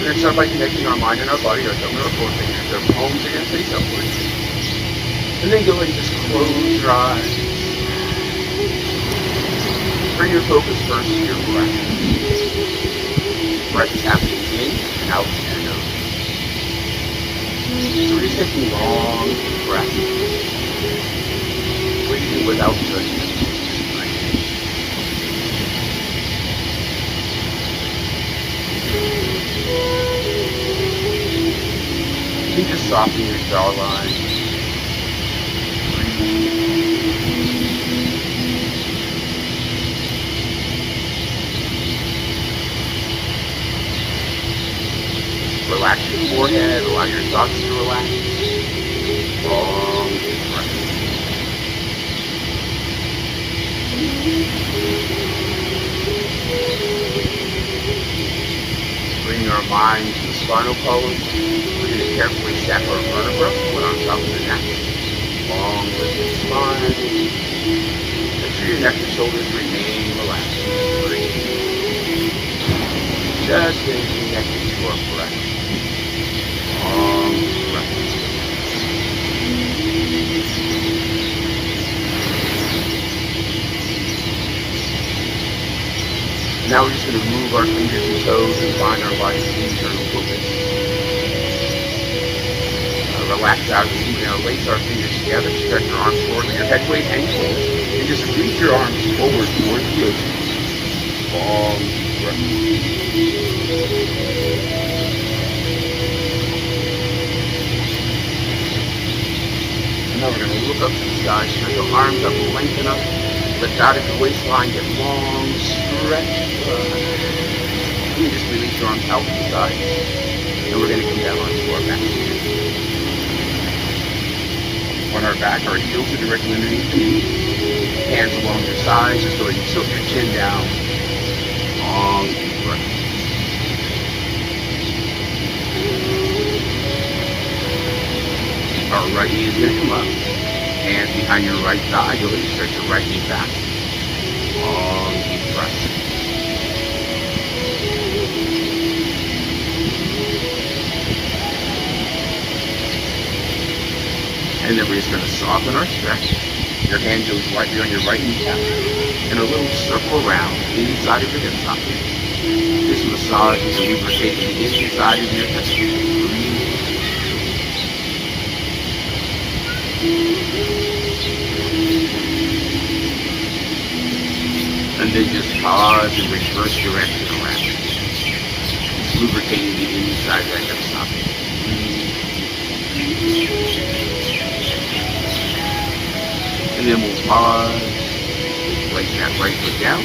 We're going to start by connecting our mind and our body, our thumb and our forefingers. Their palms are going to face upwards. And then go ahead and just close your eyes. Bring your focus first to your breath. Breath is happening in and out through your nose. So we're just taking long breaths. Breathing without judgment. You can just soften your jawline. Relax your forehead, allow your thoughts to relax. Long breath. Bring our mind to the spinal column. We're going to carefully stack our vertebrae, one on top of the neck. Long lifted spine. Make sure your neck and shoulders remain relaxed. Breathe. Just stay connected to our breath. Long breath. Now we're just going to move our fingers and toes and find our body's internal focus. Relax out. We're going to lace our fingers together, stretch your arms forward with your head weight and shoulders, and just reach your arms forward towards the ocean. Long breath. Now we're going to look up to the sky, stretch your arms up, lengthen up, lift out at the waistline, get long, stretch. You just release your arms out to the side, and we're going to come down onto our back. On our back, our heels are directly underneath the knees, hands along your sides, just go ahead and tilt your chin down, long breath. Our right knee is going to come up. Hands behind your right thigh. Go ahead and stretch your right knee back. Long deep breath. And then we're just going to soften our stretch. Your hand goes lightly on your right kneecap. And a little circle around inside of your hip socket. This massage is lubricating the inside of your hip. Breathe. And then just pause and reverse direction around. It's lubricating the inside of that hip socket. And then we'll pause, place that right foot down,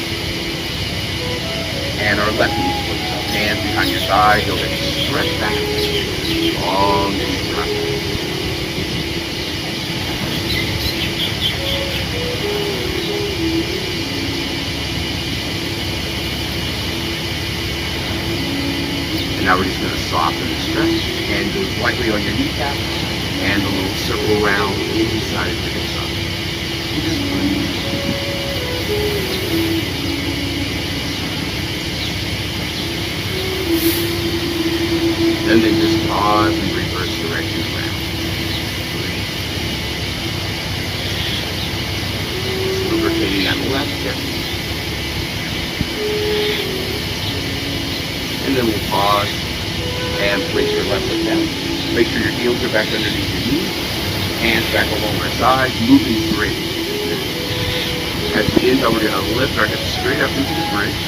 and our left knee plates up. Hands behind your thigh, go ahead and stretch back. Long deep breath. And now we're just going to soften the stretch. Hand goes lightly on your kneecap, and a little circle around inside of your hip socket. Just breathe. And then just pause and reverse direction around. Breathe. Just lubricating that left hip. And then we'll pause and place your left foot down. Make sure your heels are back underneath your knees. Hands back along our sides, moving bridge. As we inhale, we're going to lift our hips straight up into the bridge.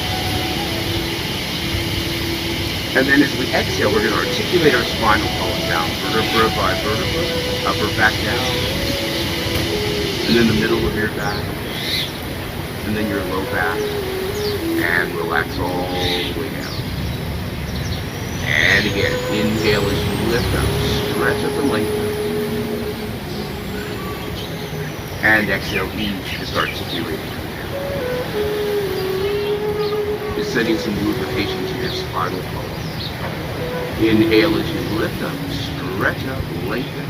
And then as we exhale, we're going to articulate our spinal column down, vertebra by vertebra, upper back down, and then the middle of your back, and then your low back, and relax all the way down. And again, inhale as you lift up, stretch up and lengthen. And exhale, ease, just articulate. Just setting some lubrication to your spinal column. Inhale as you lift up, stretch up, lengthen.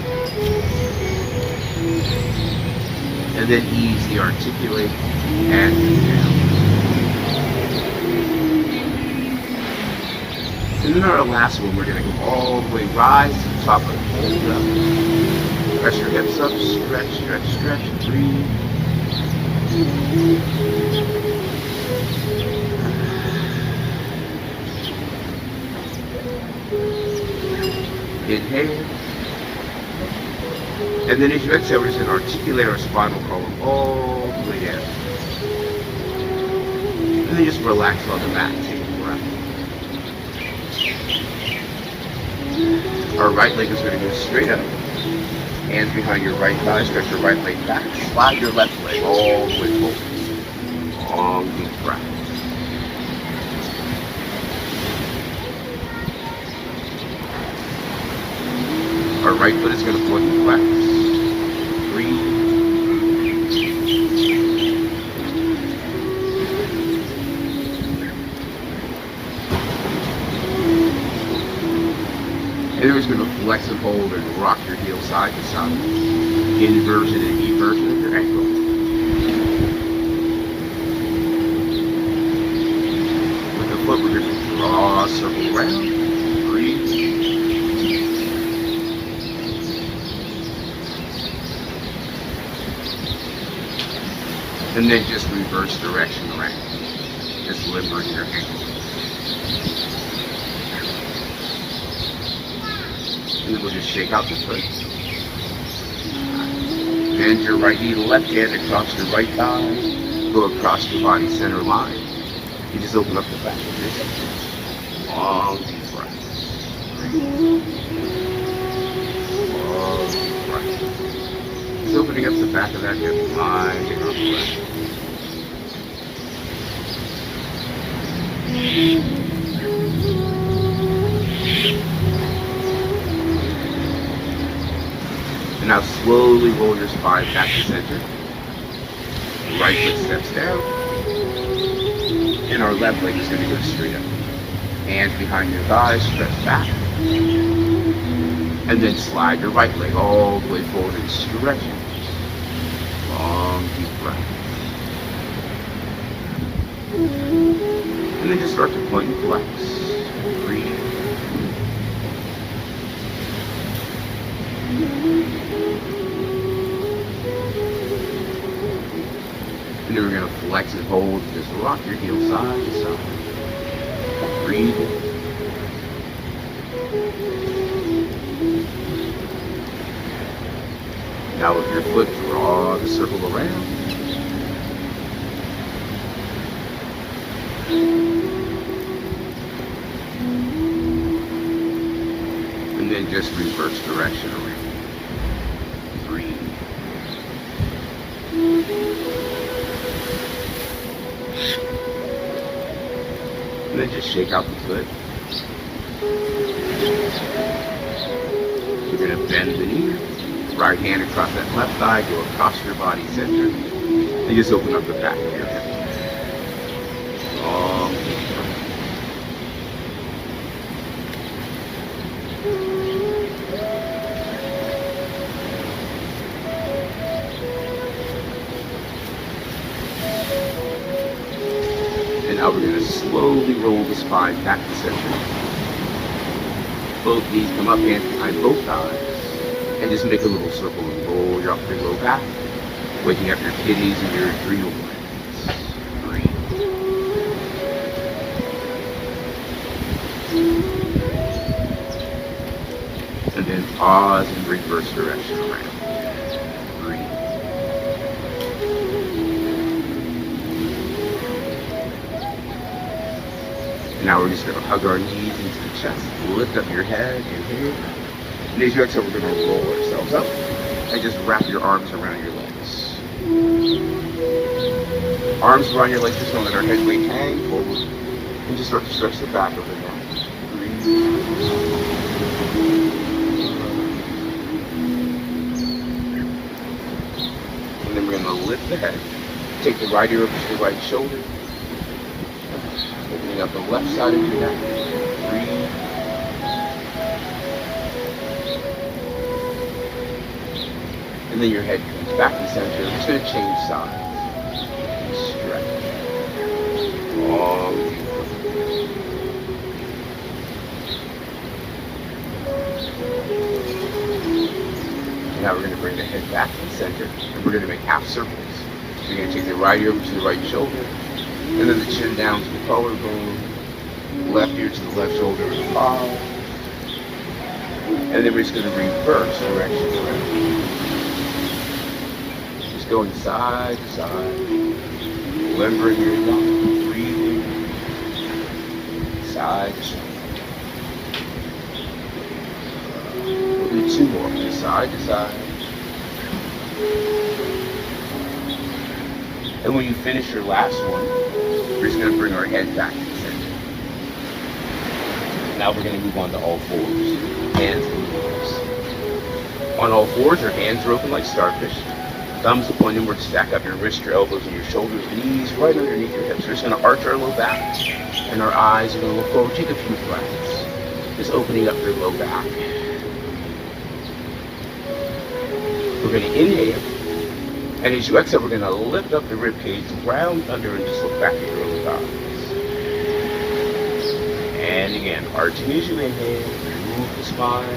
And then ease the articulate and down. And then our last one, we're going to go all the way, rise to the top of it, hold up. Press your hips up, stretch, stretch, stretch, breathe. Inhale. And then as you exhale, we're just going to articulate our spinal column all the way down. And then just relax on the mat, take a breath. Our right leg is going to go straight up. Hands behind your right thigh, stretch your right leg back. Slide your left leg all the way forward. Long, deep breath. Our right foot is going to foot and flex. Breathe. And then we're just going to flex and hold and rock your heel side to side. Inversion and eversion of your ankle. With the foot, we're going to draw a circle around. Breathe. And then just reverse direction around. Just limbering your ankle. And then we'll just shake out the foot. Bend your right knee to left hand across your right thigh. Go across your body center line. You just open up the back of your head. Long deep breaths. Long deep breaths. Just opening up the back of that hip line. Take off the breath. And now slowly roll your spine back to center. Right foot steps down. And our left leg is going to go straight up. Hands behind your thighs, stretch back. And then slide your right leg all the way forward and stretch it. Long, deep breath. And then just start to point and flex. Breathe. And then we're going to flex and hold. Just rock your heel side to side. Breathe. Now with your foot, draw the circle around. And then just reverse direction around. Breathe. And then just shake out the foot. You're going to bend the knee. Right hand across that left thigh, go across your body center. And just open up the back of your head. Long deep breath. And now we're going to slowly roll the spine back to center. Both knees come up, hands behind both thighs. And just make a little circle and roll your upper low back, waking up your kidneys and your adrenal glands. Breathe. And then pause and reverse direction around. Breathe. And now we're just going to hug our knees into the chest, lift up your head, inhale. And as you exhale, we're going to roll ourselves up and just wrap your arms around your legs. Arms around your legs, just don't let our head weight hang forward. And just start to stretch the back of the neck. Breathe. And then we're going to lift the head. Take the right ear up to the right shoulder. Opening up the left side of your neck. Breathe. And then your head comes back to center. We're just going to change sides. Stretch. Long. Now we're going to bring the head back to the center, and we're going to make half circles. So you're going to take the right ear over to the right shoulder, and then the chin down to the collarbone, left ear to the left shoulder and thigh, and then we're just going to reverse direction. Just going side to side, remembering your thumb, breathing, side to side. We'll do two more, side to side. And when you finish your last one, we're just going to bring our head back to the center. Now we're going to move on to all fours. Hands and knees. On all fours, your hands are open like starfish. Thumbs will point inward, stack up your wrists, your elbows, and your shoulders, knees right underneath your hips. We're just going to arch our low back, and our eyes are going to look forward. Take a few breaths. Just opening up your low back. We're going to inhale. And as you exhale, we're going to lift up the rib cage, round under, and just look back at your own thighs. And again, arching as you inhale, move the spine.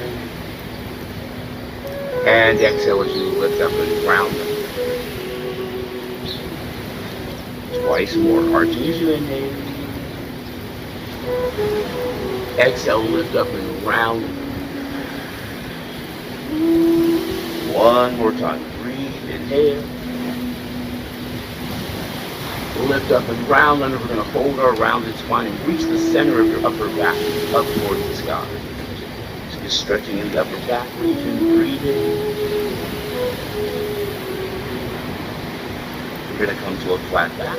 And exhale as you lift up and round up. Twice more, arching as you inhale. Exhale, lift up and round up. One more time. Breathe, inhale. Lift up and round under. We're going to hold our rounded spine and reach the center of your upper back up towards the sky. So just stretching in the upper back region, breathing. We're going to come to a flat back.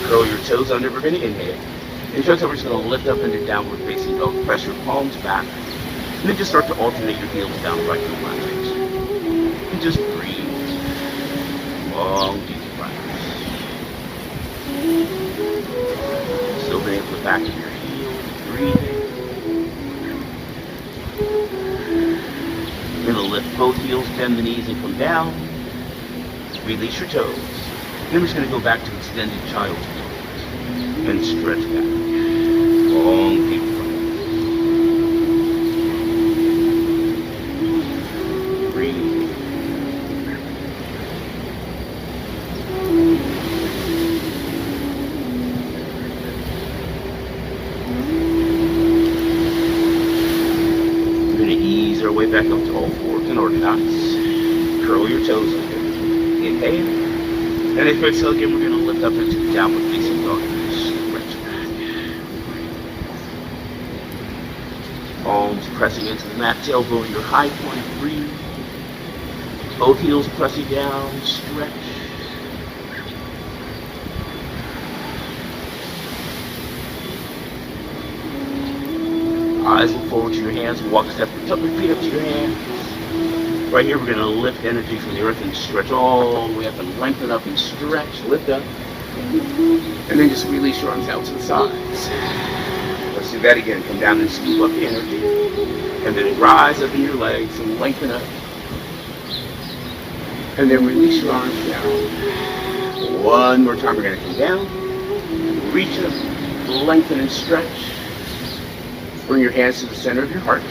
Curl your toes under. We're going to inhale. And we're just going to lift up into downward facing dog. Press your palms back. And then just start to alternate your heels down right to left. And just breathe. Long, deep breaths. Still bring up the back of your heel. Breathing. You're going to lift both heels, bend the knees, and come down. Release your toes. Then we're just going to go back to extended child's pose. And stretch back. Long, deep breaths. Back up to all fours and organize. Curl your toes under. Inhale. And if you exhale again, we're going to lift up into the downward facing dog and stretch back. Palms pressing into the mat, tailbone your high point. Breathe. Both heels pressing down. Stretch. Eyes look forward to your hands. Walk a step, tuck your feet up to your hands. Right here, we're going to lift energy from the earth and stretch all the way up and lengthen up and stretch. Lift up. And then just release your arms out to the sides. Let's do that again. Come down and scoop up the energy. And then rise up in your legs and lengthen up. And then release your arms down. One more time. We're going to come down. Reach up. Lengthen and stretch. Bring your hands to the center of your heart.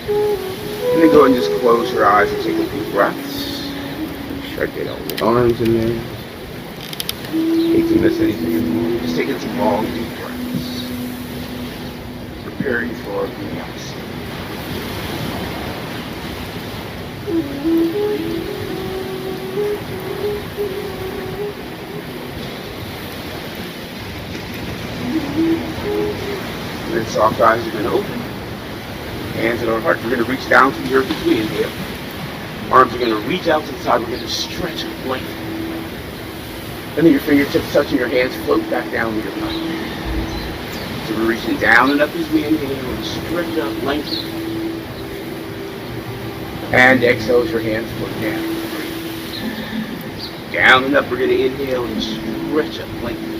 And then go and just close your eyes and take a few breaths. Try to get all the arms in there. Hate to miss anything anymore. Just taking some long, deep breaths. Preparing for vinyasa. And then soft eyes are going to open. Hands in our heart. We're going to reach down to the earth as we inhale. Arms are going to reach out to the side. We're going to stretch and lengthen. And then your fingertips touching your hands float back down to your body. So we're reaching down and up as we inhale and stretch up, lengthen. And exhale as your hands float down. Down and up, we're going to inhale and stretch up, lengthen.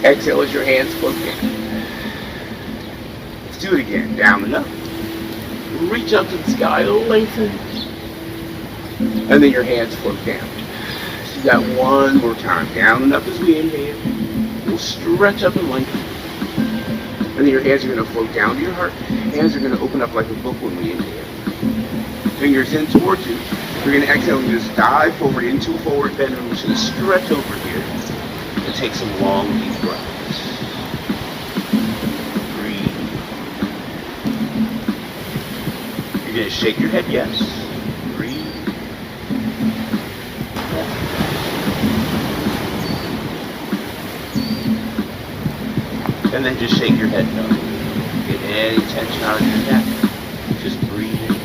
Exhale as your hands float down. Let's do it again. Down and up. Reach up to the sky, lengthen. And then your hands float down. Let's do that one more time. Down and up as we inhale. We'll stretch up and lengthen. And then your hands are going to float down to your heart. Hands are going to open up like a book when we inhale. Fingers in towards you. We're going to exhale and just dive forward into a forward bend, and we're just going to stretch over here and take some long, deep breaths. Breathe. You're going to shake your head yes. Breathe. And then just shake your head no. Get any tension out of your neck. Just breathe in.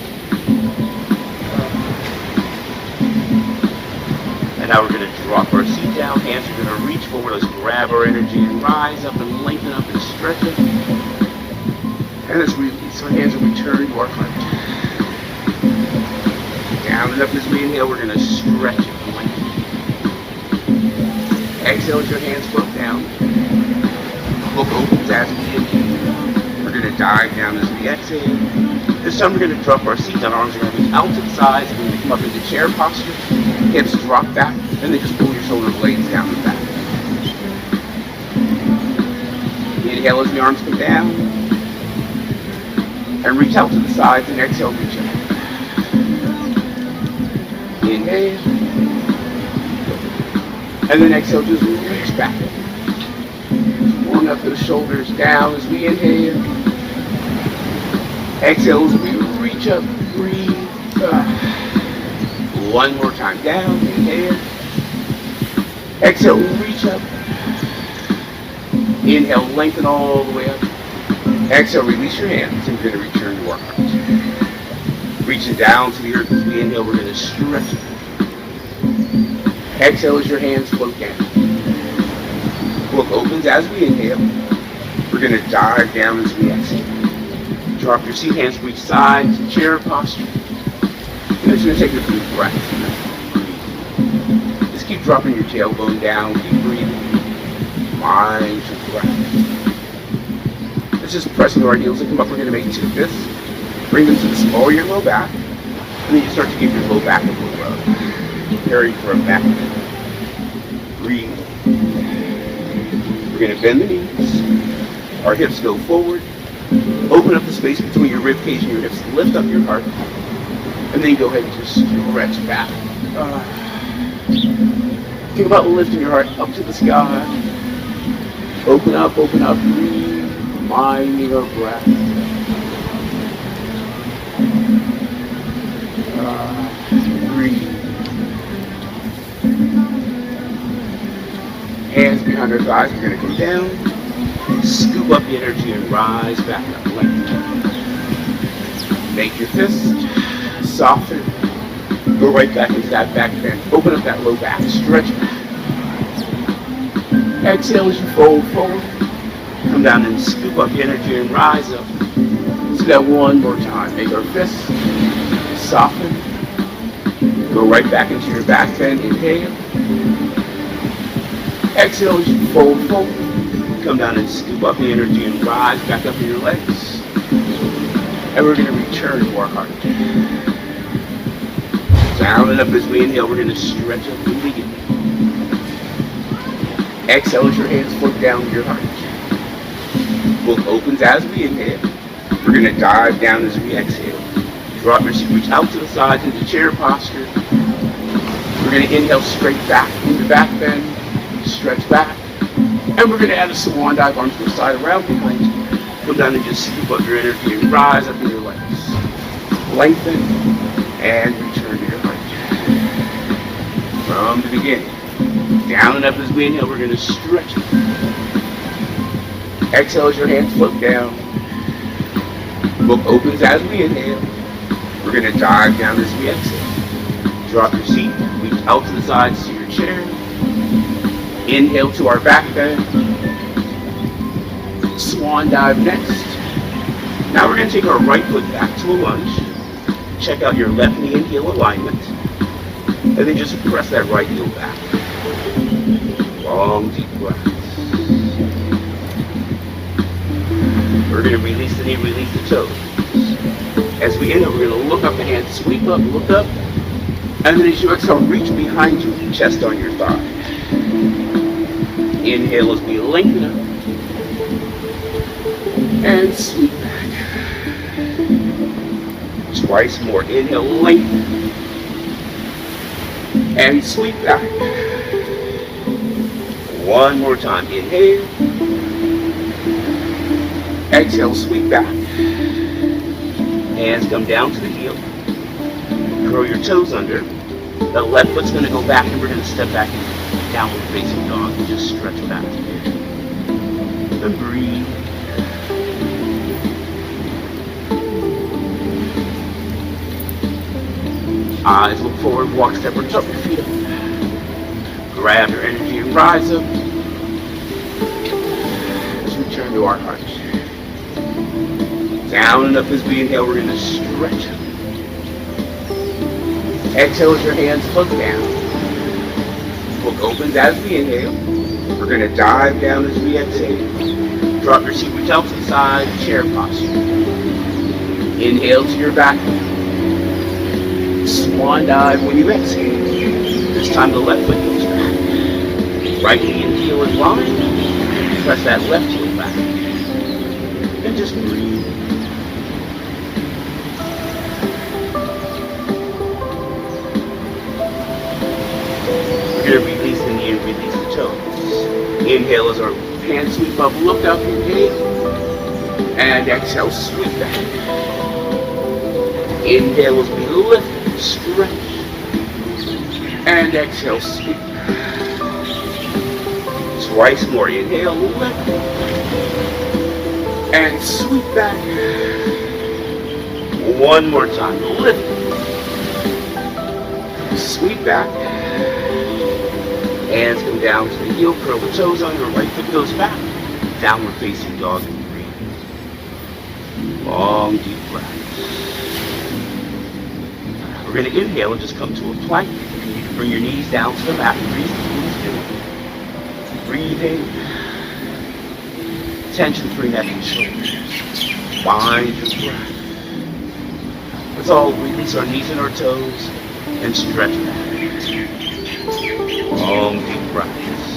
And now we're going to drop our seat down. Hands are going to reach forward. Let's grab our energy and rise up and lengthen up and stretch it. And let's release our hands and return to our heart. Down and up as we inhale. We're going to stretch it and lengthen. Exhale as your hands float down. Book opens as we inhale. We're going to dive down as we exhale. This time we're going to drop our seat down. Arms are going to be out to the sides. We're going to come up into chair posture. Hips drop back. And then just pull your shoulder blades down and back. Inhale as the arms come down. And reach out to the sides. And exhale, reach out. Inhale. And then exhale, just reach back. Pulling up those shoulders down as we inhale. Exhale as we reach up, breathe. One more time, down, inhale. Exhale, reach up. Inhale, lengthen all the way up. Exhale, release your hands, and we're going to return to our heart. Reaching down to the earth as we inhale, we're going to stretch it. Exhale as your hands float down. Book opens as we inhale. We're going to dive down as we exhale. Drop your seat, hands reach sides, chair posture. And it's going to take a few breaths. Just keep dropping your tailbone down, keep breathing. Mind to breath. Let's just press into our heels and come up. We're going to make two fists. Bring them to the small of your low back. And then you start to give your low back a little rub. Carry for a back. Breathe. We're going to bend the knees. Our hips go forward. Open up the space between your rib cage and your hips. Lift up your heart. And then go ahead and just stretch back. Think about lifting your heart up to the sky. Open up, breathe. Minding our breath. Breathe. Hands behind our thighs. We're going to come down. Scoop up the energy and rise back up. Lengthen. Make your fist. Soften. Go right back into that back bend. Open up that low back. Stretch back. Exhale as you fold forward. Come down and scoop up the energy and rise up. Let's do that one more time. Make our fist. Soften. Go right back into your back bend. Inhale. Exhale as you fold forward. Come down and scoop up the energy and rise back up in your legs. And we're going to return to our heart. Down and up as we inhale. We're going to stretch up and begin. Exhale as your hands float down to your heart. Book opens as we inhale. We're going to dive down as we exhale. Drop your seat, reach out to the sides into chair posture. We're going to inhale straight back into back bend. Stretch back. And we're going to add a swan dive, arms to the side around behind you. Come down and just scoop up your energy and rise up in your legs. Lengthen and return to your heart. From the beginning. Down and up as we inhale, we're going to stretch it. Exhale as your hands float down. Book opens as we inhale. We're going to dive down as we exhale. Drop your seat, reach out to the sides to your chair. Inhale to our back bend. Swan dive next. Now we're going to take our right foot back to a lunge. Check out your left knee and heel alignment. And then just press that right heel back. Long, deep breaths. We're going to release the knee, release the toes. As we inhale, we're going to look up the hands, sweep up, look up. And then as you exhale, reach behind you, chest on your thigh. Inhale as we lengthen up. And sweep back. Twice more. Inhale, lengthen. And sweep back. One more time. Inhale. Exhale, sweep back. Hands come down to the heel. Curl your toes under. The left foot's going to go back and we're going to step back into downward facing dog and just stretch back. And breathe. Eyes look forward, walk step or jump your feet up. Grab your energy and rise up. Let's return to our heart. Down and up as we inhale, we're going to stretch. Exhale as your hands look down. Book opens as we inhale. We're going to dive down as we exhale. Drop your seat with to the side, chair posture. Inhale to your back. Swan dive when you exhale. This time the left foot goes back. Right knee and heel is lined. Press that left heel back. And just breathe. We're going to release the knee and release the toes. Inhale as our hands sweep up, look up, inhale. And exhale, sweep back. Inhale as we lift. Stretch and exhale, sweep. Twice more. Inhale, lift and sweep back. One more time. Lift, sweep back. Hands come down to the heel, curl the toes under. Right foot goes back. Downward facing dog and breathe. Long deep breath. We're going to inhale and just come to a plank. You can bring your knees down to the mat. Breathing. Tension through neck and shoulders. Find your breath. Let's all release our knees and our toes and stretch back. Long deep breaths.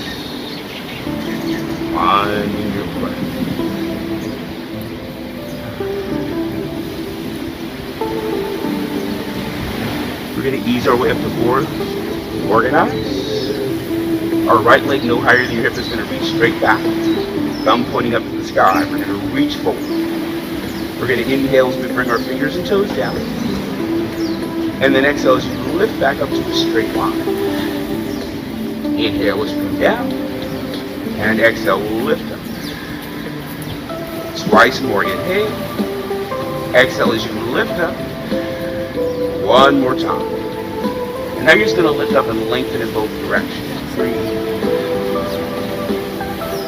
Finding your breath. We're going to ease our way up to board. Organize. Our right leg no higher than your hip is going to reach straight back. Thumb pointing up to the sky. We're going to reach forward. We're going to inhale as we bring our fingers and toes down. And then exhale as you lift back up to a straight line. Inhale as you come down. And exhale, lift up. Twice more. Inhale. Exhale as you lift up. One more time. And now you're just going to lift up and lengthen in both directions. Breathe.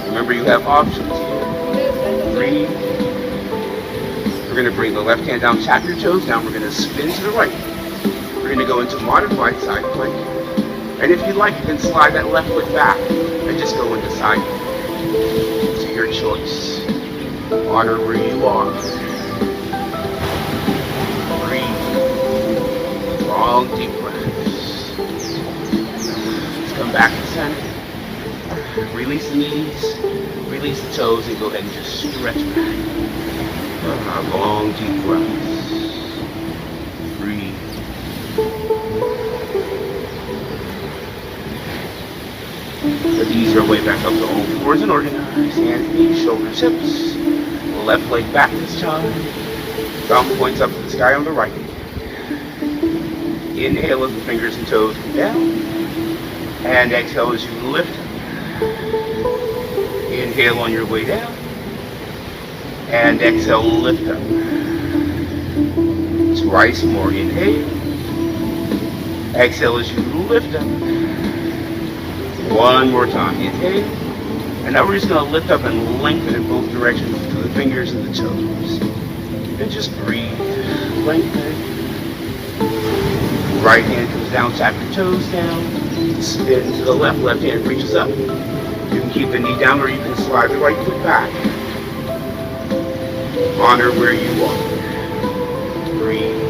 Remember you have options here. Breathe. We're going to bring the left hand down, tap your toes down. We're going to spin to the right. We're going to go into modified side plank. And if you like, you can slide that left foot back and just go into side plank. To your choice. Honor where you are. Long deep breaths. Let's come back to center. Release the knees, release the toes, and go ahead and just stretch back. Long deep breaths. Breathe. Let's ease our way back up to all fours and organize. Hands, knees, shoulders, hips. Left leg back this time. Thumb points up to the sky on the right. Inhale as the fingers and toes come down. And exhale as you lift. Inhale on your way down. And exhale, lift up. Twice more. Inhale. Exhale as you lift up. One more time. Inhale. And now we're just going to lift up and lengthen in both directions to the fingers and the toes. And just breathe. Lengthen. Right hand comes down, tap your toes down. Spin to the left, left hand reaches up. You can keep the knee down or you can slide the right foot back. Honor where you are. Breathe.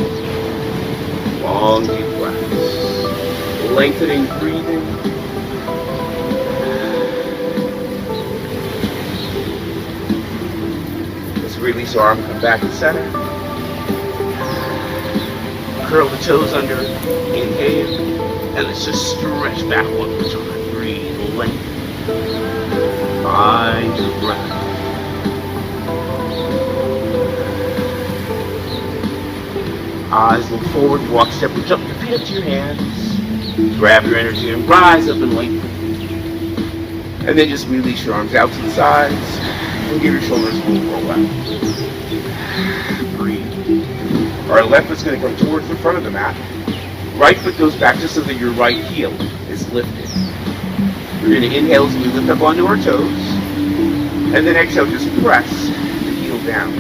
Long deep breaths. Lengthening, breathing. Let's release our arm, come back to center. Curl the toes under. Inhale. And let's just stretch back one more time. Breathe. Lengthen. Find your breath. Eyes look forward. Walk, step, or jump your feet up to your hands. Grab your energy and rise up and lengthen. And then just release your arms out to the sides and give your shoulders a little roll out. Breathe. Our left foot's going to come towards the front of the mat. Right foot goes back just so that your right heel is lifted. We're going to inhale as we lift up onto our toes. And then exhale, just press the heel down.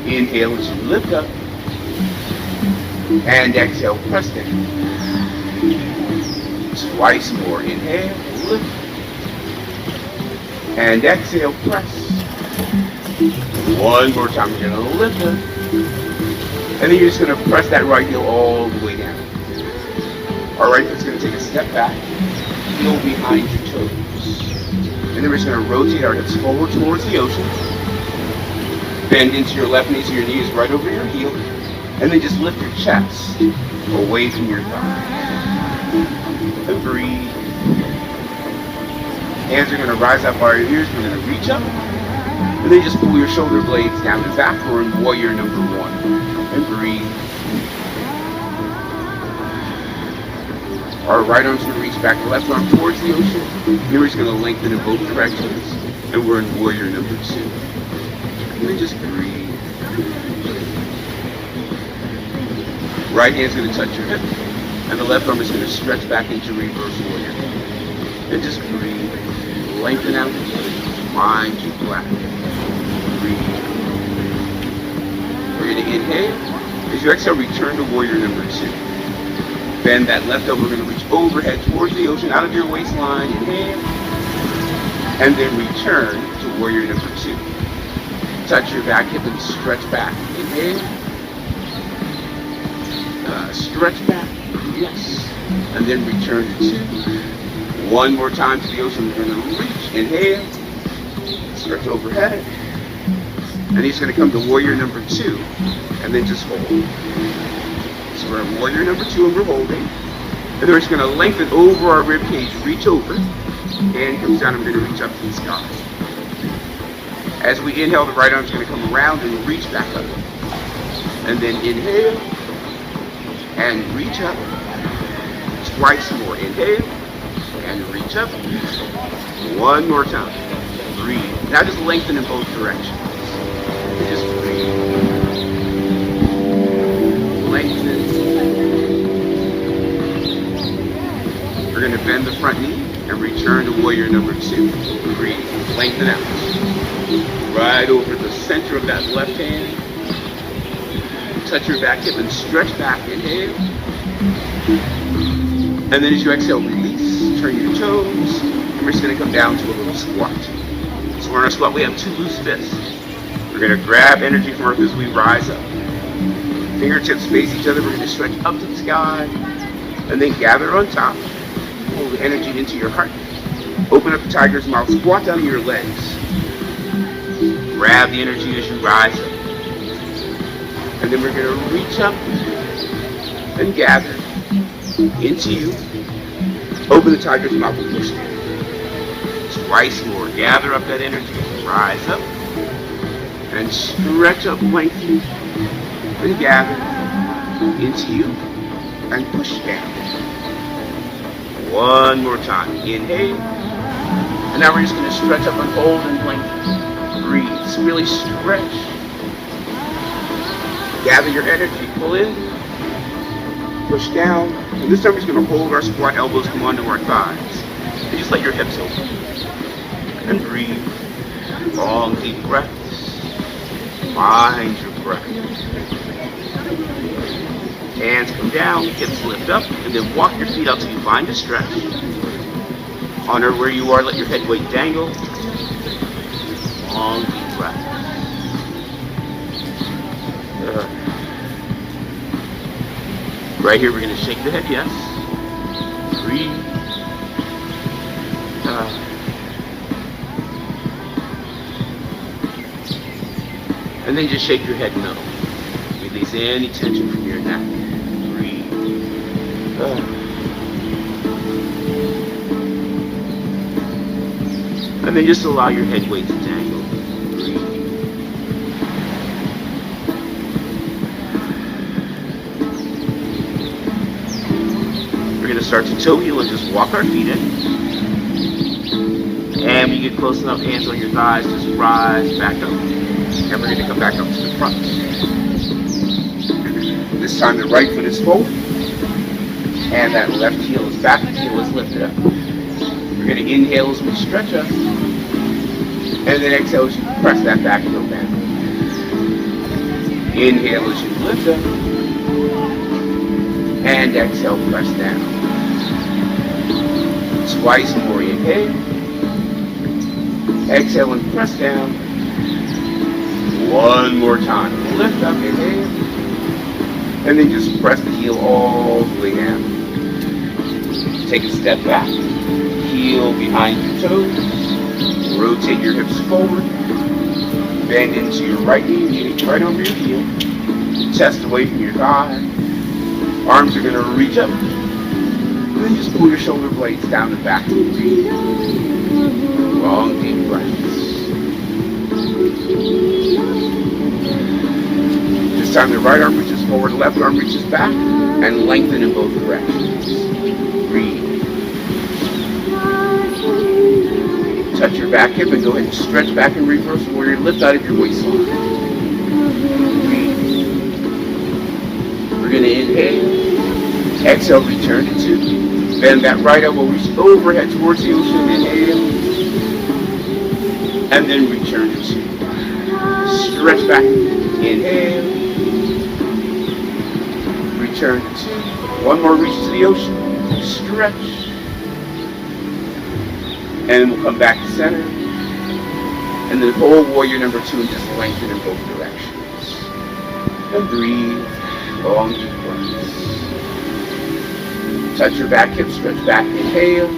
Inhale as you lift up. And exhale, press down. Twice more. Inhale, lift. And exhale, press. One more time, you're going to lift up. And then you're just going to press that right heel all the way down. Our right foot's going to take a step back, heel behind your toes. And then we're just going to rotate our hips forward towards the ocean. Bend into your left knee so your knee is right over your heel. And then just lift your chest away from your thigh. And breathe. Hands are going to rise up by your ears. We're going to reach up. And then just pull your shoulder blades down and back. We're in warrior number one. And breathe. Our right arm's going to reach back, the left arm towards the ocean. Then we're just going to lengthen in both directions. And we're in warrior number two. And then just breathe. Right hand's going to touch your hip. And the left arm is going to stretch back into reverse warrior. And just breathe. Lengthen out. Mind your breath. Breathe. We're going to inhale. As you exhale, return to warrior number two. Bend that left elbow. We're going to reach overhead towards the ocean, out of your waistline. Inhale. And then return to warrior number two. Touch your back hip and stretch back. Inhale. Stretch back. Yes. And then return to two. One more time to the ocean. We're going to reach. Inhale. Stretch overhead. And he's going to come to warrior number two. And then just hold. So we're at warrior number two and we're holding. And then we're just going to lengthen over our rib cage. Reach over. Hand comes down and we're going to reach up to the sky. As we inhale, the right arm's going to come around and reach back up. And then inhale. And reach up. Twice more. Inhale. And reach up. One more time. Breathe. Now just lengthen in both directions. And just breathe. Lengthen. We're going to bend the front knee and return to warrior number two. Breathe. Lengthen out. Right over the center of that left hand. Touch your back hip and stretch back. Inhale. And then as you exhale, release. Turn your toes. And we're just going to come down to a little squat. So we're in our squat. We have two loose fists. We're going to grab energy from earth as we rise up. Fingertips face each other. We're going to stretch up to the sky. And then gather on top. Pull the energy into your heart. Open up the tiger's mouth. Squat down to your legs. Grab the energy as you rise up. And then we're going to reach up and gather into you. Open the tiger's mouth and push down. Twice more. Gather up that energy. Rise up. And stretch up, lengthen. And gather into you. And push down. One more time. Inhale. And now we're just going to stretch up and hold and lengthen. Breathe. So really stretch. Gather your energy. Pull in. Push down. And this time we're just going to hold our squat. Elbows come onto our thighs. And just let your hips open. And breathe. Long, deep breaths. Find your breath. Hands come down. Hips lift up. And then walk your feet out till you find a stretch. Honor where you are. Let your head weight dangle. Long, deep breath. Right here, we're going to shake the head, yes. Breathe. And then just shake your head no. Release any tension from your neck. And then just allow your head weight to dangle. Breathe. We're going to start to toe heel and just walk our feet in. And when you get close enough, hands on your thighs, just rise back up. And we're going to come back up to the front. This time the right foot is forward. And that left heel is back, the heel is lifted up. We're going to inhale as we stretch up. And then exhale as you press that back heel down. Inhale as you lift up. And exhale, press down. Twice more, inhale. Exhale and press down. One more time. Lift up, inhale. And then just press the heel all the way down. Take a step back. Heel behind your toes. Rotate your hips forward. Bend into your right knee, right over your heel. Chest away from your thigh. Arms are going to reach up. And then just pull your shoulder blades down the back. Long deep breaths. This time the right arm reaches forward, left arm reaches back, and lengthen in both directions. Breathe. Touch your back hip and go ahead and stretch back in reverse warrior. Lift out of your waistline. Breathe. We're going to inhale. Exhale, return to two. Bend that right elbow, reach overhead towards the ocean. Inhale. And then return to two. Stretch back. Inhale. Return to two. One more reach to the ocean. Stretch. And then we'll come back to center. And then hold warrior number two and just lengthen in both directions. And breathe. Long deep breaths. Touch your back hip, stretch back, inhale.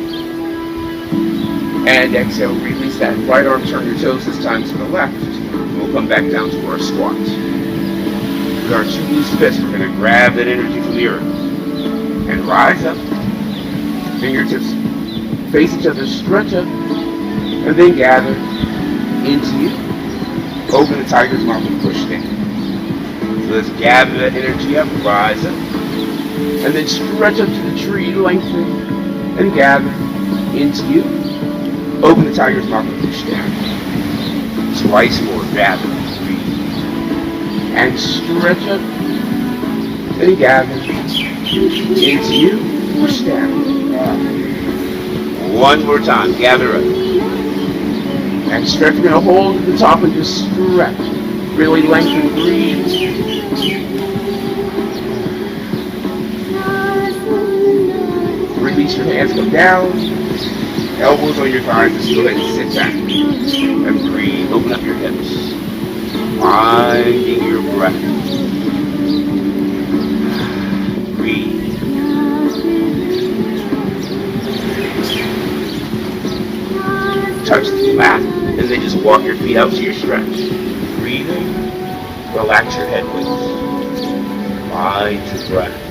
And exhale, release that right arm, turn your toes this time to the left. And we'll come back down to our squat. With our two loose fists, we're going to grab that energy from the earth. And rise up. Fingertips face each other, stretch up. And then gather into you. Open the tiger's mouth and push down. So let's gather that energy up, rise up. And then stretch up to the tree, lengthen, and gather into you. Open the tiger's mouth and push down. Twice more, gather, breathe. And stretch up, and gather, into you, push down. One more time, gather up. And stretch, we're going to hold at the top and just stretch. Really lengthen, breathe. Release your hands, come down. Elbows on your thighs, just go ahead and sit back. And breathe, open up your hips. Finding your breath. Breathe. Touch the mat, and then just walk your feet out to your stretch. Breathing, relax your head weight. Find your breath.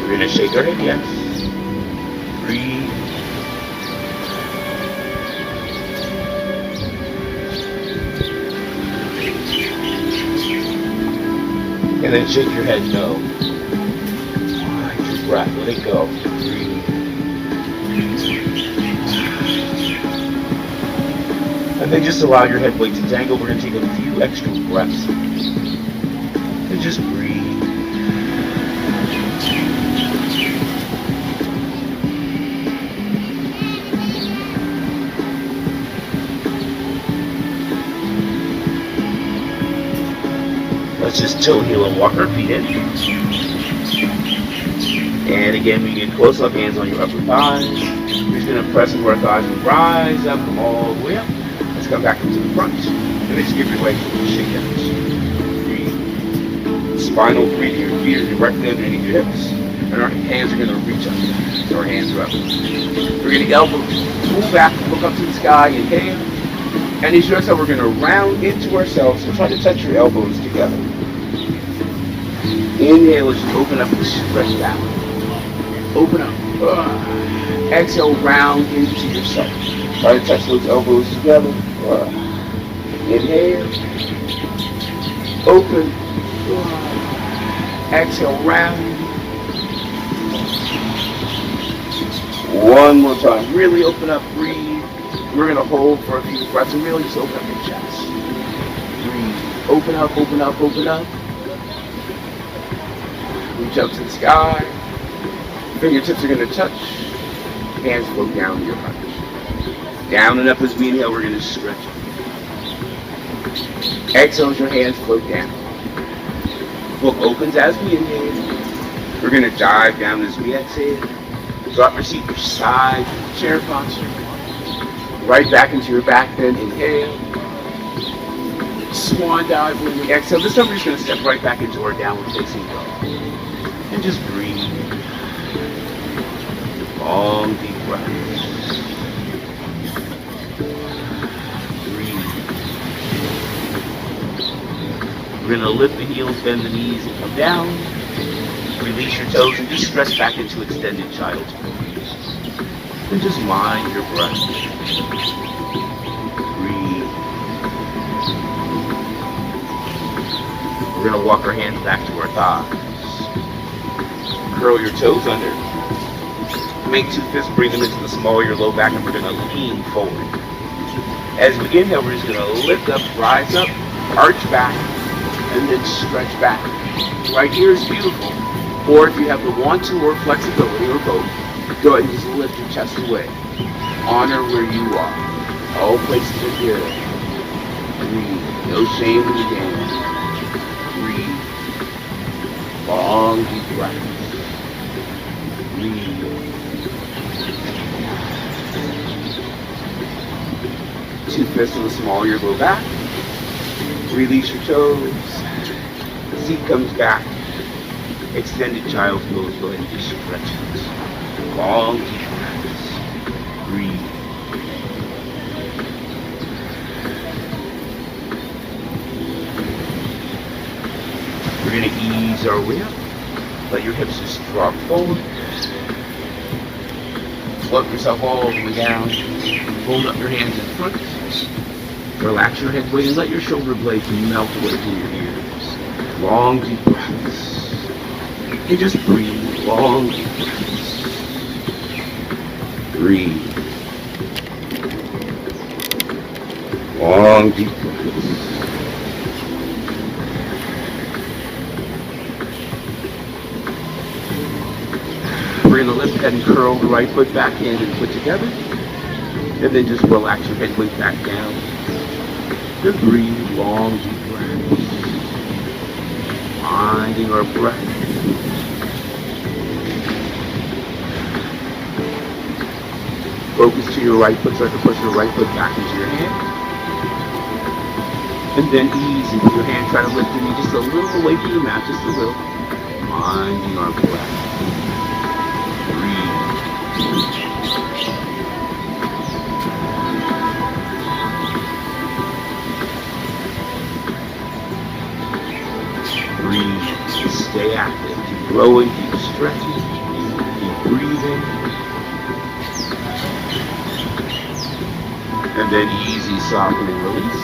We're going to shake our head, yes. Breathe. And then shake your head, no. Find your breath, let it go. Breathe. And then just allow your head weight to dangle. We're going to take a few extra breaths. And just breathe. Let's just toe heel and walk our feet in. And again, we get close up, hands on your upper thighs. We're just going to press into our thighs and rise up, come all the way up. Let's come back into the front. And then just give your legs a little shake out. Breathe. Spinal breathing, your feet are directly underneath your hips. And our hands are going to reach up. So our hands are up. We're going to elbow, pull back, look up to the sky, inhale. And as you exhale, we're going to round into ourselves and try to touch your elbows together. Inhale as you open up and stretch down. Open up. Exhale, round into yourself. Try to touch those elbows together. Inhale. Open. Exhale, round. One more time. Really open up, breathe. We're going to hold for a few breaths and really just open up your chest. Breathe. Open up, open up, open up. Reach up to the sky. Fingertips are going to touch. Hands float down your heart. Down and up as we inhale, we're going to stretch up. Exhale as your hands float down. Book opens as we inhale. We're going to dive down as we exhale. Drop your seat to your side, chair posture. Right back into your back bend. Inhale. Swan dive when we exhale. This time we're just going to step right back into our downward facing dog. And just breathe. Long, deep breaths. Breathe. We're going to lift the heels, bend the knees, and come down. Release your toes and just stretch back into extended child's pose. And just mind your breath. Breathe. We're going to walk our hands back to our thighs. Curl your toes under. Make two fists, bring them into the small of your low back, and we're going to lean forward. As we inhale, we're just going to lift up, rise up, arch back, and then stretch back. Right here is beautiful. Or if you have the want to or flexibility or both, go ahead and just lift your chest away. Honor where you are. All places are good. Breathe. No shame in the game. Breathe. Long, deep breaths. Breathe. Two fists to the small of your low back. Release your toes. The seat comes back. Extended child's pose. Go ahead and just stretch it. Long, deep breaths. Breathe. We're going to ease our way up. Let your hips just drop forward. Float yourself all the way down. Hold up your hands in front. Relax your head weight and let your shoulder blades melt away from your ears. Long, deep breaths. And just breathe. Long, deep breaths. Breathe. Long, deep breaths. We're going to lift head and curl the right foot back, hand and foot together. And then just relax your head weight back down. Just breathe. Long, deep breaths. Finding our breath. Focus to your right foot, start to push your right foot back into your hand. And then ease into your hand, try to lift your knee just a little away from the mat, just a little. Minding our breath. Breathe. Breathe. Stay active. Keep growing, keep stretching, keep breathing. And then easy, soften and release.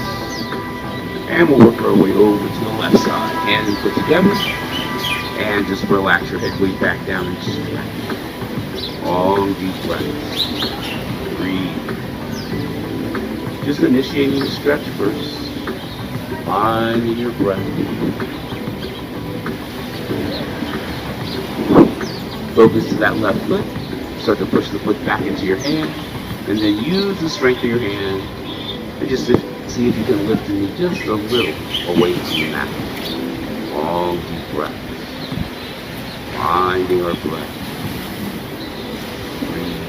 And we'll work our way over to the left side. Hands and foot together. And just relax your head weight back down and stretch. Long, deep breaths. Breathe. Just initiating the stretch first. Finding your breath. Focus to that left foot. Start to push the foot back into your hand. And then use the strength of your hand and just see if you can lift your knee just a little away from the mat. Long, deep breaths. Finding our breath. Breathe.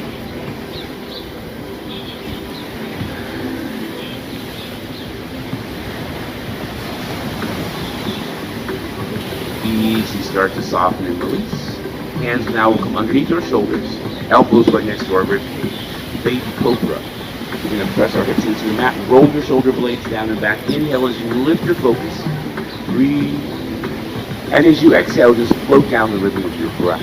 Easy, start to soften and release. Hands now will come underneath our shoulders. Elbows right next to our ribcage. Baby Cobra. We're going to press our hips into the mat, roll your shoulder blades down and back. Inhale as you lift your focus. Breathe. And as you exhale, just float down the rhythm of your breath.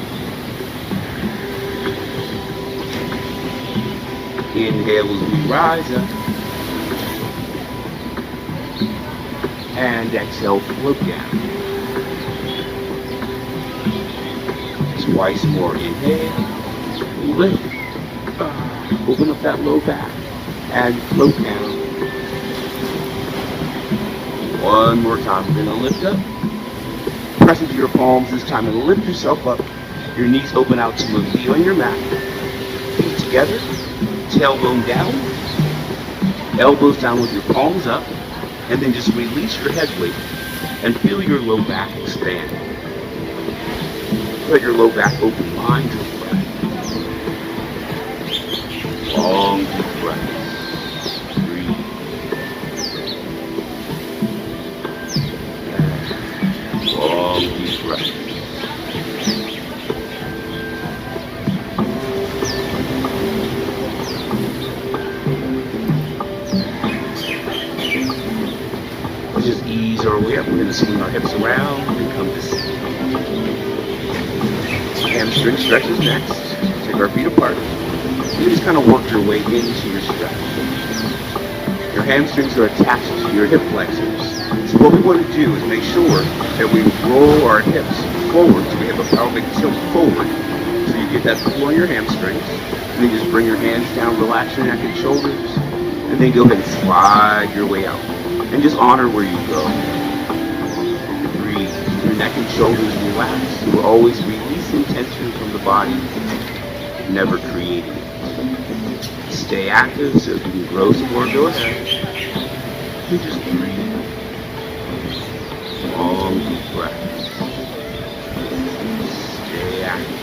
Inhale as we rise up. And exhale, float down. Twice more. Inhale, lift. Open up that low back and float down. One more time. We're going to lift up. Press into your palms this time and lift yourself up. Your knees open out to a V on your mat. Feet together. Tailbone down. Elbows down with your palms up. And then just release your head weight and feel your low back expand. Let your low back open, mind your breath. Long deep breaths. Breathe. Long deep breaths. Let's just ease our way up. We're going to swing our hips around and come to sit. Hamstring stretches next. Take our feet apart. You just kind of work your way into your stretch. Your hamstrings are attached to your hip flexors. So what we want to do is make sure that we roll our hips forward so we have a pelvic tilt forward. So you get that pull on your hamstrings. And then just bring your hands down, relax your neck and shoulders. And then go ahead and slide your way out. And just honor where you go. Breathe. Your neck and shoulders relax. You will always releasing tension from the body, never creating it. Stay active so if you can grow some more, go ahead. You just breathe. Long deep breaths. Stay active.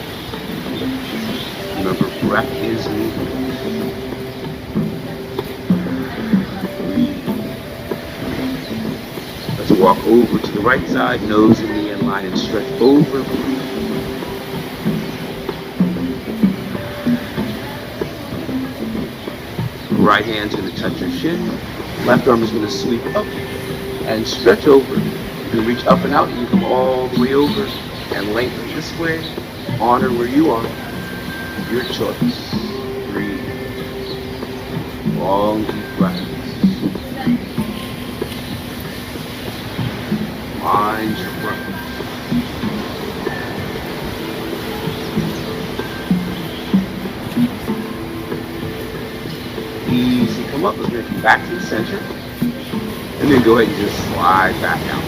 Remember, breath is movement. Let's walk over to the right side, nose and knee in line, and stretch over. Right hand's going to touch your shin. Left arm is going to sweep up and stretch over. You can reach up and out. You come all the way over and lengthen this way. Honor where you are. Your choice. Breathe. Long deep breaths. Mind your breath. Easy, come up. Let's bring you back to the center. And then go ahead and just slide back out.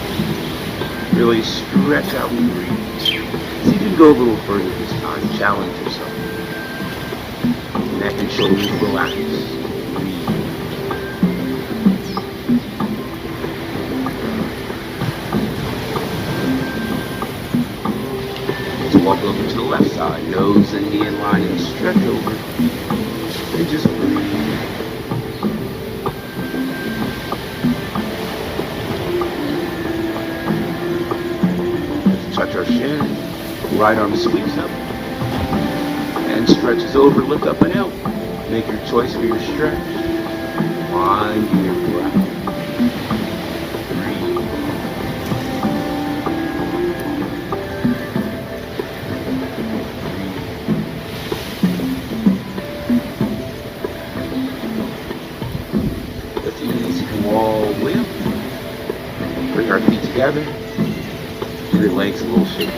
Really stretch out and breathe. See if you can go a little further this time. Challenge yourself. Neck and shoulders relax. Breathe. Let's walk over to the left side. Nose and knee in line and stretch over. And just breathe. Touch our shin. Right arm sweeps up. And stretches over, lift up and out. Make your choice for your stretch. Mind your breath. Breathe. Let's easy come all the way up. Bring our feet together. Your legs a little shaky.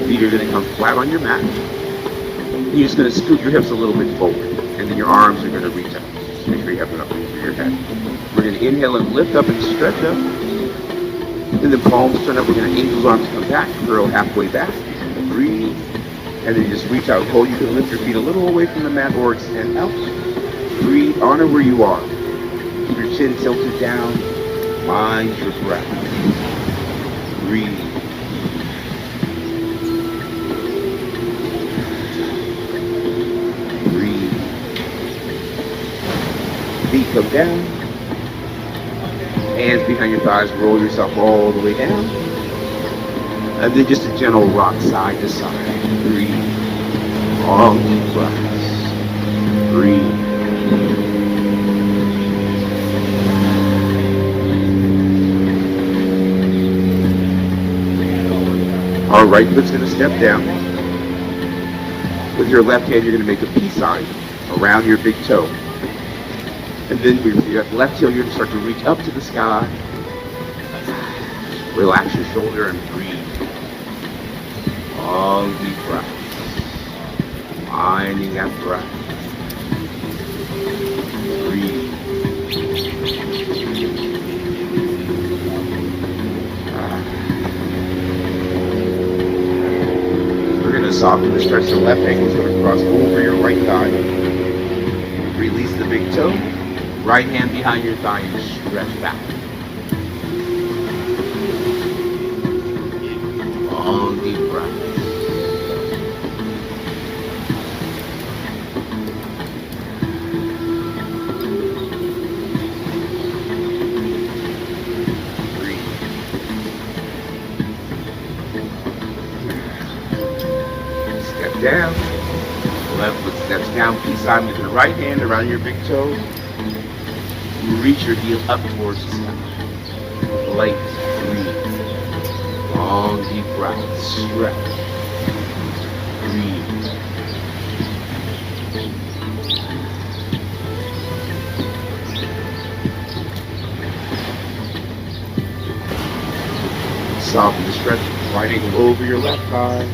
Feet are going to come flat on your mat. You're just going to scoot your hips a little bit forward. And then your arms are going to reach up. Just make sure you have enough room for your head. We're going to inhale and lift up and stretch up. And then palms turn up. We're going to angel's arms come back. Curl halfway back. Breathe. And then just reach out. Hold. You can lift your feet a little away from the mat or extend out. Breathe. Honor where you are. Keep your chin tilted down. Mind your breath. Breathe. Breathe. Feet come down. Hands behind your thighs. Roll yourself all the way down. And then just a gentle rock side to side. Breathe. Long deep breaths. Breathe. Our right foot's going to step down. With your left hand, you're going to make a peace sign around your big toe. And then with your left heel, you're going to start to reach up to the sky. Relax your shoulder and breathe. Long deep breath. Finding that breath. Breathe. We're going to soften the stretch. The left ankle is going to cross over your right thigh. Release the big toe. Right hand behind your thigh and stretch back. Long deep breath. Down. Left foot steps down, peace sign with your right hand around your big toe. You reach your heel up towards the sky. Light, breathe. Long, deep breath. Stretch. Breathe. Soften the stretch. Right ankle over your left thigh.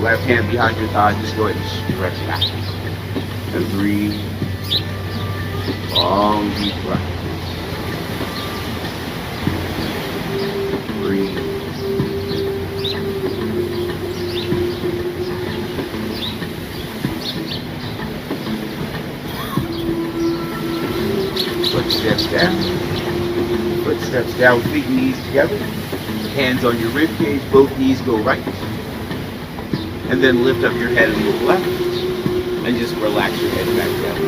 Left hand behind your thigh, just go ahead and stretch back. And breathe. Long, deep breath. Breathe. Footsteps down. Footsteps down, feet and knees together. Hands on your rib cage, both knees go right. And then lift up your head and move left. And just relax your head back down to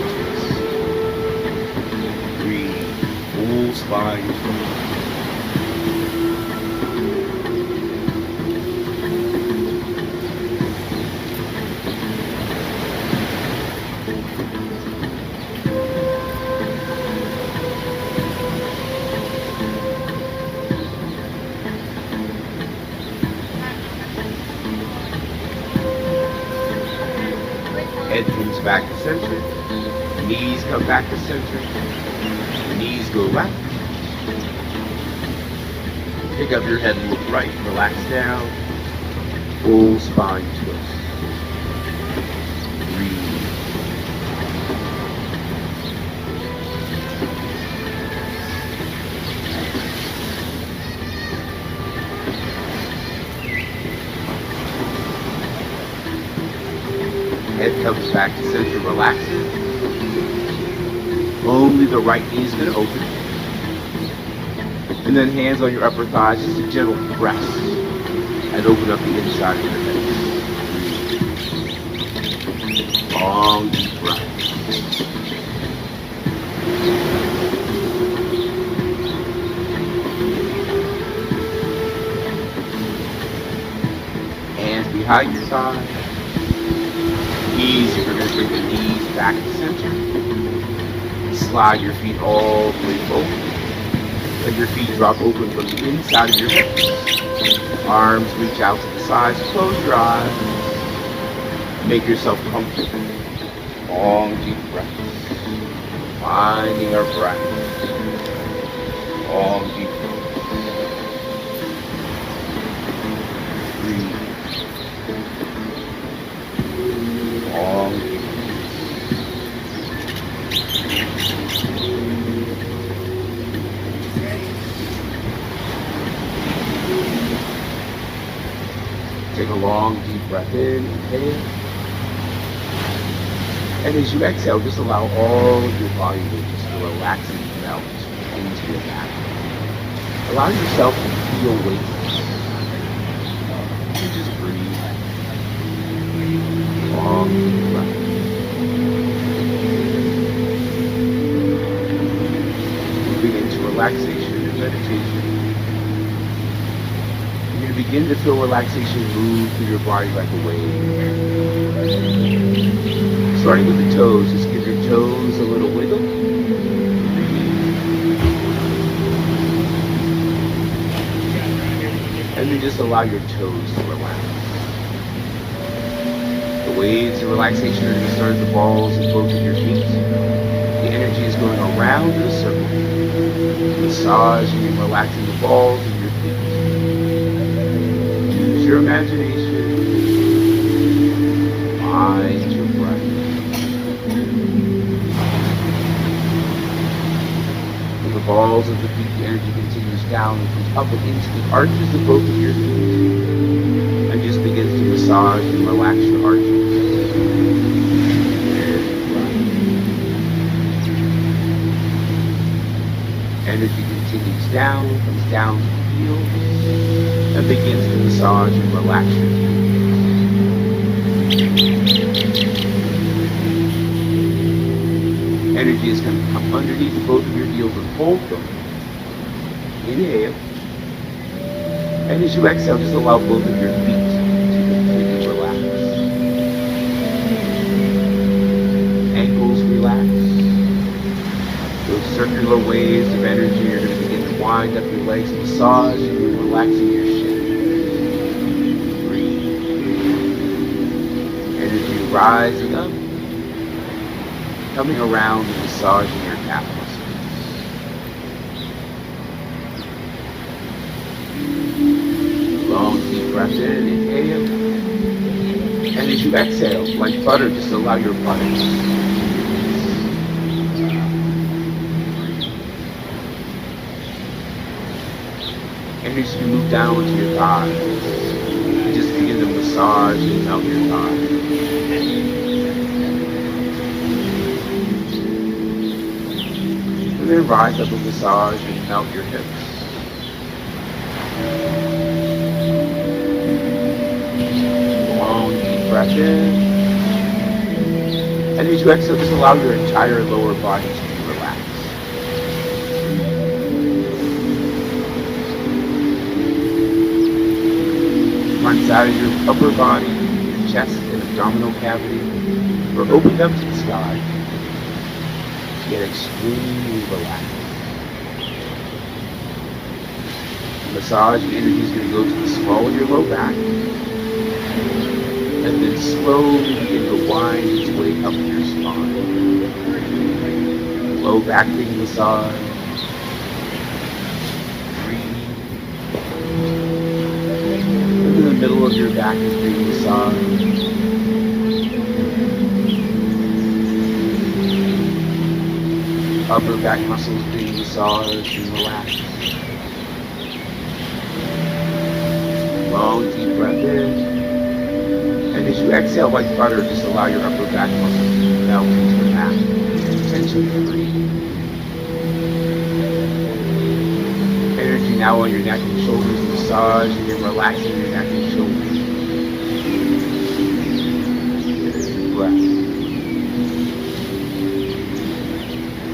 the breathe. Full spine. Head comes back to center. Knees come back to center. Knees go left. Pick up your head and look right. Relax down. Full spine twist. Breathe. Head comes back to center, relaxing. Only the right knee is going to open. And then hands on your upper thighs, just a gentle press. And open up the inside of your head. Long, deep breath. Hands behind your thighs. Easy, we're going to bring the knees back to center. Slide your feet all the way forward. Let your feet drop open from the inside of your hips. Arms reach out to the sides. Close your eyes. Make yourself comfortable. Long, deep breaths. Finding our breath. Long, deep breaths. Breathe. Long, deep breaths. Take a long, deep breath in, inhale. And as you exhale, just allow all of your body weight just to relax and melt into your back. Allow yourself to feel weightless. You just breathe. Long, deep breath. Moving into relaxation and meditation. You're going to begin to feel relaxation move through your body like a wave. Starting with the toes, just give your toes a little wiggle. And then just allow your toes to relax. The waves of relaxation are going to start at the balls of both of your feet. The energy is going around in a circle, massaging and relaxing the balls of your feet. Use your imagination. Mind your breath. From the balls of the feet, the energy continues down and comes up and into the arches of both of your feet. And just begins to massage and relax your arches. Energy continues down, comes down to the heels, and begins to massage and relax your feet. Energy is going to come underneath both of your heels and hold them. Inhale. And as you exhale, just allow both of your feet to completely relax. Ankles relax. Those circular waves of energy are going to begin to wind up your legs, massaging and relaxing your shins. Breathe. Energy rising up, coming around and massaging your calf muscles. Long, deep breath in, inhale. And as you exhale, like butter, just allow your buttocks. And as you move down to your thighs, you just begin to massage and melt your thighs. And then rise up and massage and melt your hips. Long, deep breath in. And as you exhale, just allow your entire lower body to be relaxed. Front side of your upper body, your chest and abdominal cavity are opened up to the sky. Get extremely relaxed. Massage energy is going to go to the small of your low back, and then slowly begin to wind its way up your spine. Low back being massaged. Into the middle of your back is being massaged. Upper back muscles being massaged and relaxed. Long, deep breath in. And as you exhale like butter, just allow your upper back muscles to melt into the mat. Tension free. Energy now on your neck and shoulders, massage, and you're relaxing your neck and shoulders. Breath.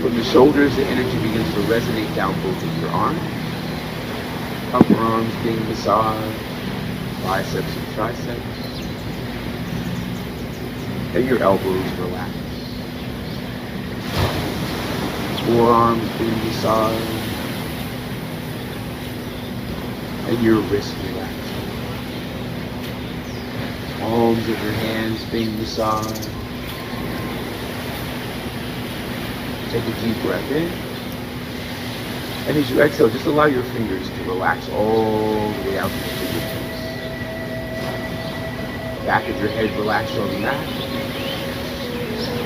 From the shoulders, the energy begins to resonate down both of your arms. Upper arms being massaged, biceps and triceps. And your elbows relax. Forearms being massaged. And your wrists relax. Palms of your hands being massaged. Take a deep breath in. And as you exhale, just allow your fingers to relax all the way out to the fingertips. Back of your head relaxed on the mat.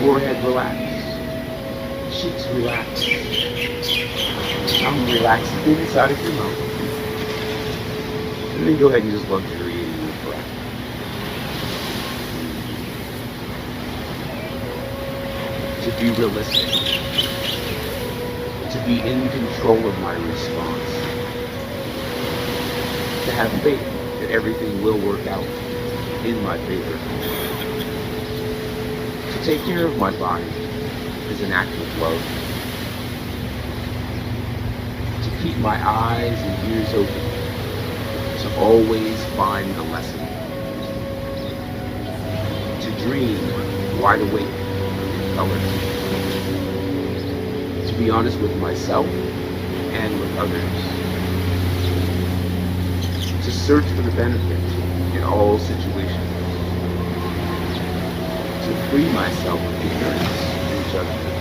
Forehead relaxed. Cheeks relaxed. Tongue relaxed inside of your mouth. And then go ahead and just luxuriate in your breath. To be realistic. To be in control of my response. To have faith that everything will work out in my favor. To take care of my body is an act of love. To keep my eyes and ears open. To always find the lesson. To dream wide awake in color. To be honest with myself and with others. to search for the benefit in all situations, to free myself from ignorance and judgment,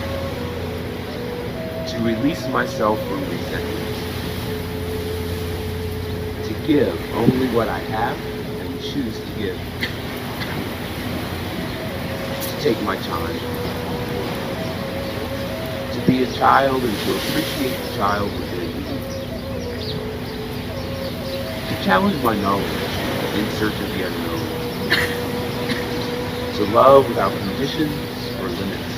to release myself from resentment, to give only what I have and choose to give, to take my time, to be a child and to appreciate the child within me, to challenge my knowledge in search of the unknown, to love without conditions or limits,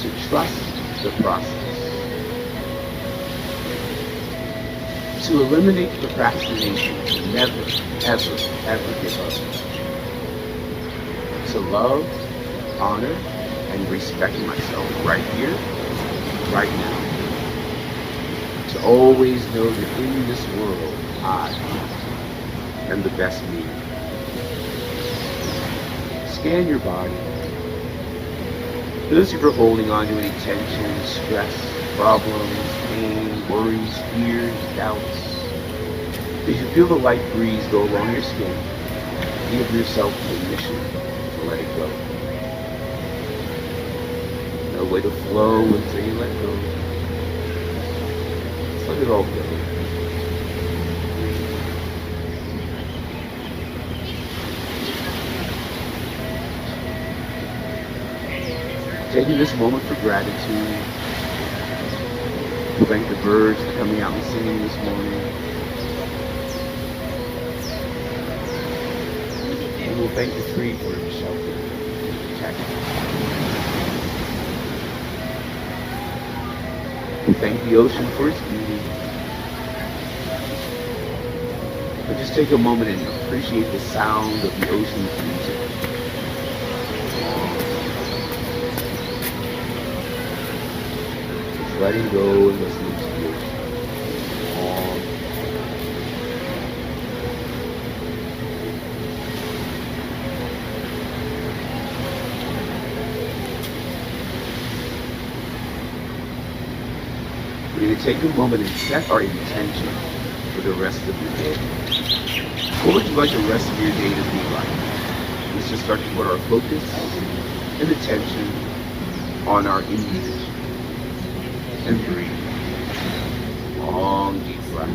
to trust the process, to eliminate procrastination, to never, ever, ever give up, to love, honor, and respect myself right here, right now, to always know that in this world, I am the best me. Scan your body. Notice if you're holding on to any tension, stress, problems, pain, worries, fears, doubts. As you feel the light breeze go along your skin, give yourself permission to let it go. No way to flow until you let go. Just let it all go. Taking this moment for gratitude. Thank the birds for coming out and singing this morning. And we'll thank the tree for its shelter and protection. We thank the ocean for its beauty. But just take a moment and appreciate the sound of the ocean's music. Letting go and listening to the ocean. We're going to take a moment and set our intention for the rest of your day. What would you like the rest of your day to be like? Let's just start to put our focus and attention on our intention. And breathe. Long, deep breath.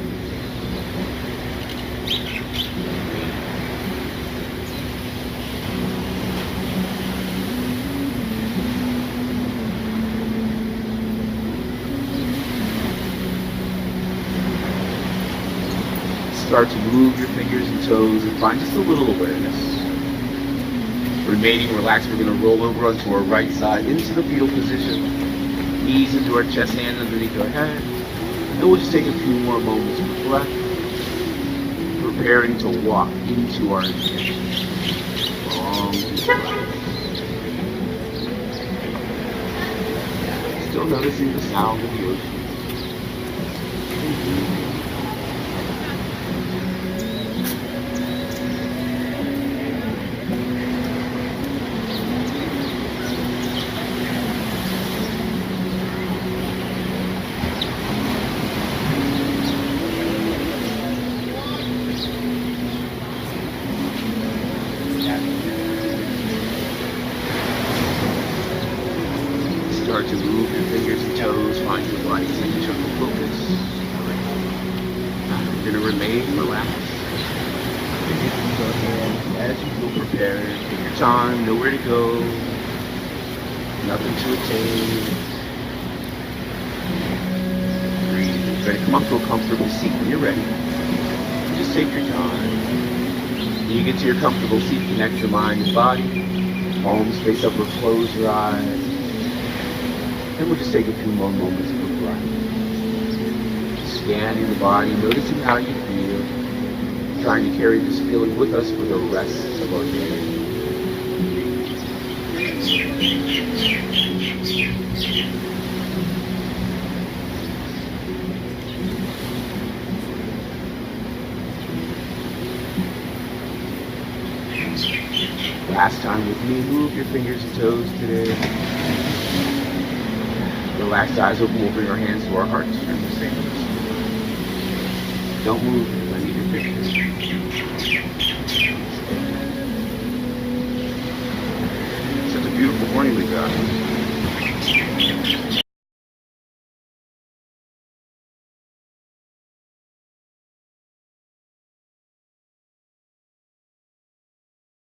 Start to move your fingers and toes and find just a little awareness. Remaining relaxed, we're going to roll over onto our right side into the fetal position. Knees into our chest, hands underneath our head. And we'll just take a few more moments of breath, preparing to walk into our intention. Long deep breath. Still noticing the sound of the ocean. Start to move your fingers and toes, find your body's internal focus. You're going to remain relaxed. As you feel prepared, take your time, nowhere to go, nothing to attain. Breathe. You're going to come up to a comfortable seat when you're ready. Just take your time. When you get to your comfortable seat, connect your mind and body. Palms face upward, close your eyes. And we'll just take a few more moments of breath. Scanning the body, noticing how you feel. Trying to carry this feeling with us for the rest of our day. Last time with me, move your fingers and toes today. Relaxed eyes open, we'll bring our hands to our hearts. Turn the fingers. Don't move. I need your picture. Such a beautiful morning we got.